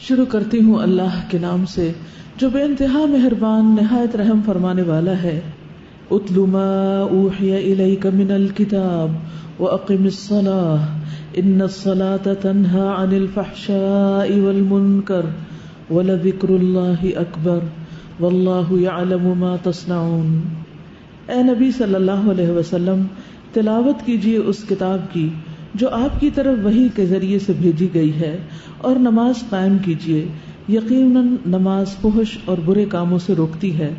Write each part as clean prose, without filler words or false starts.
شروع کرتی ہوں اللہ کے نام سے جو بے انتہا مہربان نہایت رحم فرمانے والا ہے۔ اتل ما اوحی الیک من الکتاب واقم الصلاۃ ان الصلاۃ تنہی عن الفحشاء والمنکر ولذکر اللہ اکبر واللہ یعلم ما تصنعون۔ اے نبی صلی اللہ علیہ وسلم، تلاوت کیجیے اس کتاب کی جو آپ کی طرف وحی کے ذریعے سے بھیجی گئی ہے، اور نماز قائم کیجیے، یقیناً نماز فحش اور برے کاموں سے روکتی ہے،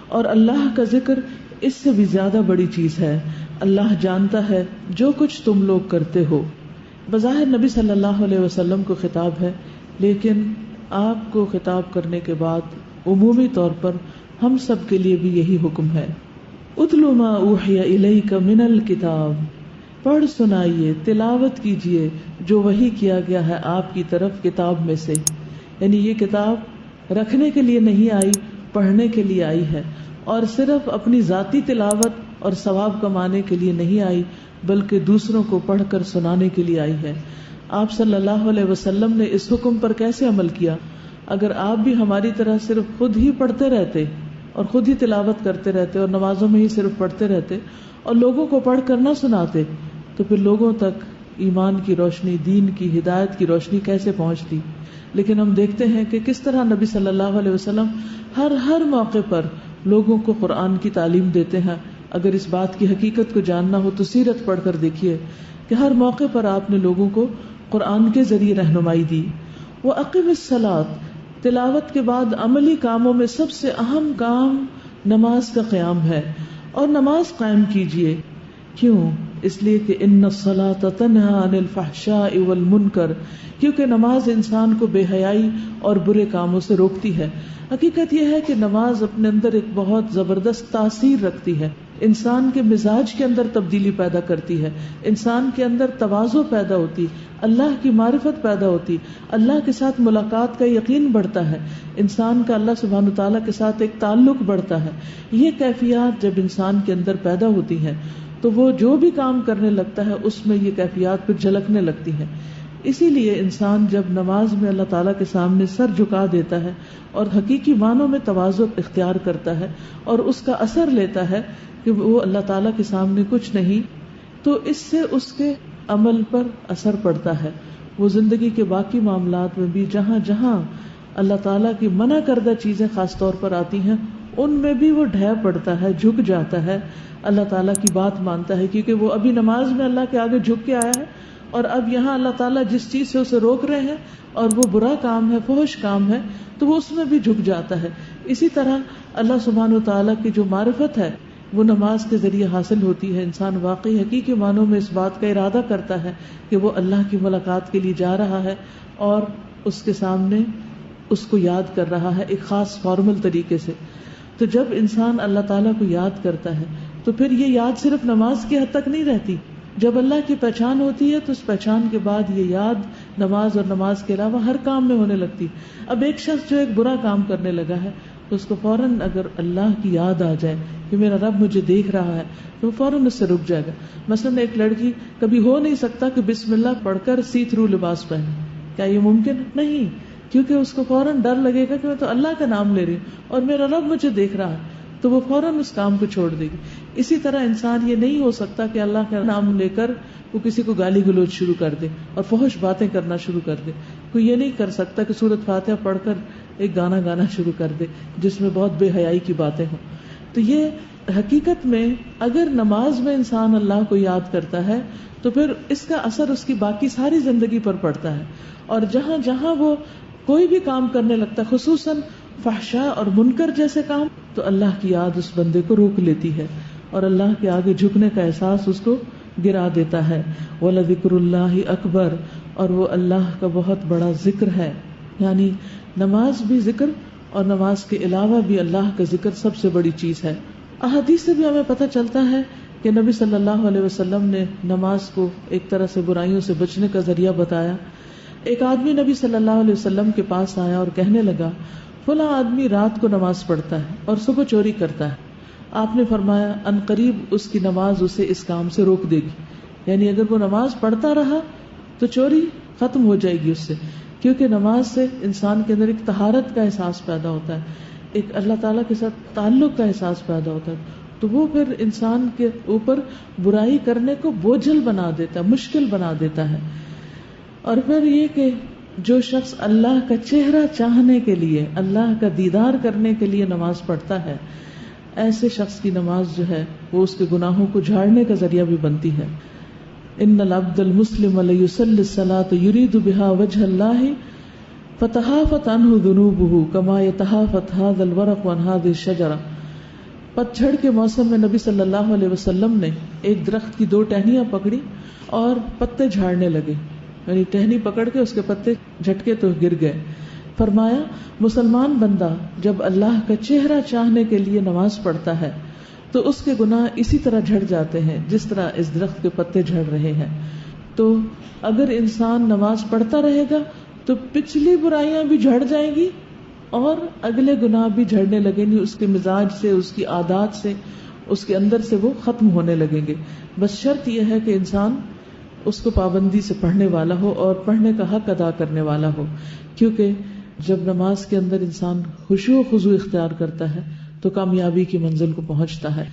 اور اللہ کا ذکر اس سے بھی زیادہ بڑی چیز ہے۔ اللہ جانتا ہے جو کچھ تم لوگ کرتے ہو۔ بظاہر نبی صلی اللہ علیہ وسلم کو خطاب ہے، لیکن آپ کو خطاب کرنے کے بعد عمومی طور پر ہم سب کے لیے بھی یہی حکم ہے۔ اتل ما اوحی الیک من الکتاب، پڑھ سنائیے، تلاوت کیجیے جو وحی کیا گیا ہے آپ کی طرف کتاب میں سے، یعنی یہ کتاب رکھنے کے لیے نہیں آئی، پڑھنے کے لیے آئی ہے، اور صرف اپنی ذاتی تلاوت اور ثواب کمانے کے لیے نہیں آئی، بلکہ دوسروں کو پڑھ کر سنانے کے لیے آئی ہے۔ آپ صلی اللہ علیہ وسلم نے اس حکم پر کیسے عمل کیا؟ اگر آپ بھی ہماری طرح صرف خود ہی پڑھتے رہتے اور خود ہی تلاوت کرتے رہتے اور نمازوں میں ہی صرف پڑھتے رہتے اور لوگوں کو پڑھ کر نہ سناتے، تو پھر لوگوں تک ایمان کی روشنی، دین کی ہدایت کی روشنی کیسے پہنچتی؟ لیکن ہم دیکھتے ہیں کہ کس طرح نبی صلی اللہ علیہ وسلم ہر موقع پر لوگوں کو قرآن کی تعلیم دیتے ہیں۔ اگر اس بات کی حقیقت کو جاننا ہو تو سیرت پڑھ کر دیکھیے کہ ہر موقع پر آپ نے لوگوں کو قرآن کے ذریعے رہنمائی دی۔ وَأَقِمِ الصَّلَاةَ، تلاوت کے بعد عملی کاموں میں سب سے اہم کام نماز کا قیام ہے، اور نماز قائم کیجیے۔ کیوں؟ اس لیے کہ ان الصلاۃ تنہی عن الفحشاء والمنکر، کیونکہ نماز انسان کو بے حیائی اور برے کاموں سے روکتی ہے۔ حقیقت یہ ہے کہ نماز اپنے اندر ایک بہت زبردست تاثیر رکھتی ہے، انسان کے مزاج کے اندر تبدیلی پیدا کرتی ہے، انسان کے اندر تواضع پیدا ہوتی، اللہ کی معرفت پیدا ہوتی، اللہ کے ساتھ ملاقات کا یقین بڑھتا ہے، انسان کا اللہ سبحانہ وتعالیٰ کے ساتھ ایک تعلق بڑھتا ہے۔ یہ کیفیات جب انسان کے اندر پیدا ہوتی ہیں تو وہ جو بھی کام کرنے لگتا ہے اس میں یہ کیفیات پھر جھلکنے لگتی ہیں۔ اسی لیے انسان جب نماز میں اللہ تعالیٰ کے سامنے سر جھکا دیتا ہے اور حقیقی معنوں میں تواضع اختیار کرتا ہے اور اس کا اثر لیتا ہے کہ وہ اللہ تعالیٰ کے سامنے کچھ نہیں، تو اس سے اس کے عمل پر اثر پڑتا ہے۔ وہ زندگی کے باقی معاملات میں بھی جہاں جہاں اللہ تعالیٰ کی منع کردہ چیزیں خاص طور پر آتی ہیں ان میں بھی وہ ڈھہ پڑتا ہے، جھک جاتا ہے، اللہ تعالیٰ کی بات مانتا ہے، کیونکہ وہ ابھی نماز میں اللہ کے آگے جھک کے آیا ہے، اور اب یہاں اللہ تعالیٰ جس چیز سے اسے روک رہے ہیں اور وہ برا کام ہے، فحش کام ہے، تو وہ اس میں بھی جھک جاتا ہے۔ اسی طرح اللہ سبحانہ وتعالیٰ کی جو معرفت ہے وہ نماز کے ذریعے حاصل ہوتی ہے۔ انسان واقعی حقیقی معنوں میں اس بات کا ارادہ کرتا ہے کہ وہ اللہ کی ملاقات کے لیے جا رہا ہے اور اس کے سامنے اس کو یاد کر رہا ہے ایک خاص فارمل طریقے سے۔ تو جب انسان اللہ تعالیٰ کو یاد کرتا ہے تو پھر یہ یاد صرف نماز کی حد تک نہیں رہتی۔ جب اللہ کی پہچان ہوتی ہے تو اس پہچان کے بعد یہ یاد نماز اور نماز کے علاوہ ہر کام میں ہونے لگتی۔ اب ایک شخص جو ایک برا کام کرنے لگا ہے تو اس کو فوراً اگر اللہ کی یاد آ جائے کہ میرا رب مجھے دیکھ رہا ہے تو وہ فوراً اس سے رک جائے گا۔ مثلاً ایک لڑکی کبھی ہو نہیں سکتا کہ بسم اللہ پڑھ کر سی تھرو لباس پہنے، کیا یہ ممکن؟ نہیں، کیونکہ اس کو فوراً ڈر لگے گا کہ میں تو اللہ کا نام لے رہی ہوں اور میرا رب مجھے دیکھ رہا ہے، تو وہ فوراً اس کام کو چھوڑ دے گی۔ اسی طرح انسان یہ نہیں ہو سکتا کہ اللہ کا نام لے کر وہ کسی کو گالی گلوچ شروع کر دے اور فحش باتیں کرنا شروع کر دے۔ کوئی یہ نہیں کر سکتا کہ سورۃ فاتحہ پڑھ کر ایک گانا گانا شروع کر دے جس میں بہت بے حیائی کی باتیں ہوں۔ تو یہ حقیقت میں اگر نماز میں انسان اللہ کو یاد کرتا ہے تو پھر اس کا اثر اس کی باقی ساری زندگی پر پڑتا ہے، اور جہاں جہاں وہ کوئی بھی کام کرنے لگتا ہے، خصوصاً فحشاء اور منکر جیسے کام، تو اللہ کی یاد اس بندے کو روک لیتی ہے اور اللہ کے آگے جھکنے کا احساس اس کو گرا دیتا ہے۔ وَلَذِكْرُ اللَّهِ أَكْبَرُ، اور وہ اللہ کا بہت بڑا ذکر ہے۔ یعنی نماز بھی ذکر اور نماز کے علاوہ بھی اللہ کا ذکر سب سے بڑی چیز ہے۔ احادیث سے بھی ہمیں پتہ چلتا ہے کہ نبی صلی اللہ علیہ وسلم نے نماز کو ایک طرح سے برائیوں سے بچنے کا ذریعہ بتایا۔ ایک آدمی نبی صلی اللہ علیہ وسلم کے پاس آیا اور کہنے لگا، فلاں آدمی رات کو نماز پڑھتا ہے اور صبح چوری کرتا ہے۔ آپ نے فرمایا ان قریب اس کی نماز اسے اس کام سے روک دے گی، یعنی اگر وہ نماز پڑھتا رہا تو چوری ختم ہو جائے گی اس سے۔ کیونکہ نماز سے انسان کے اندر ایک طہارت کا احساس پیدا ہوتا ہے، ایک اللہ تعالیٰ کے ساتھ تعلق کا احساس پیدا ہوتا ہے، تو وہ پھر انسان کے اوپر برائی کرنے کو بوجھل بنا دیتا ہے، مشکل بنا دیتا ہے. اور پھر یہ کہ جو شخص اللہ کا چہرہ چاہنے کے لیے، اللہ کا دیدار کرنے کے لیے نماز پڑھتا ہے، ایسے شخص کی نماز جو ہے وہ اس کے گناہوں کو جھاڑنے کا ذریعہ بھی بنتی ہے. ان العبد المسلم لیصلی الصلاۃ یرید بها وجہ اللہ فتحافت عنہ ذنوبہ کما یتحافت ھذا الورق عن ھذه الشجرہ. پتجھڑ کے موسم میں نبی صلی اللہ علیہ وسلم نے ایک درخت کی 2 ٹہنیاں پکڑی اور پتے جھاڑنے لگے، یعنی ٹہنی پکڑ کے اس کے پتے جھٹکے تو گر گئے. فرمایا مسلمان بندہ جب اللہ کا چہرہ چاہنے کے لیے نماز پڑھتا ہے تو اس کے گناہ اسی طرح جھڑ جاتے ہیں جس طرح اس درخت کے پتے جھڑ رہے ہیں. تو اگر انسان نماز پڑھتا رہے گا تو پچھلی برائیاں بھی جھڑ جائیں گی اور اگلے گناہ بھی جھڑنے لگیں گے، اس کے مزاج سے، اس کی عادات سے، اس کے اندر سے وہ ختم ہونے لگیں گے. بس شرط یہ ہے کہ انسان اس کو پابندی سے پڑھنے والا ہو اور پڑھنے کا حق ادا کرنے والا ہو، کیونکہ جب نماز کے اندر انسان خشوع و خضوع اختیار کرتا ہے تو کامیابی کی منزل کو پہنچتا ہے.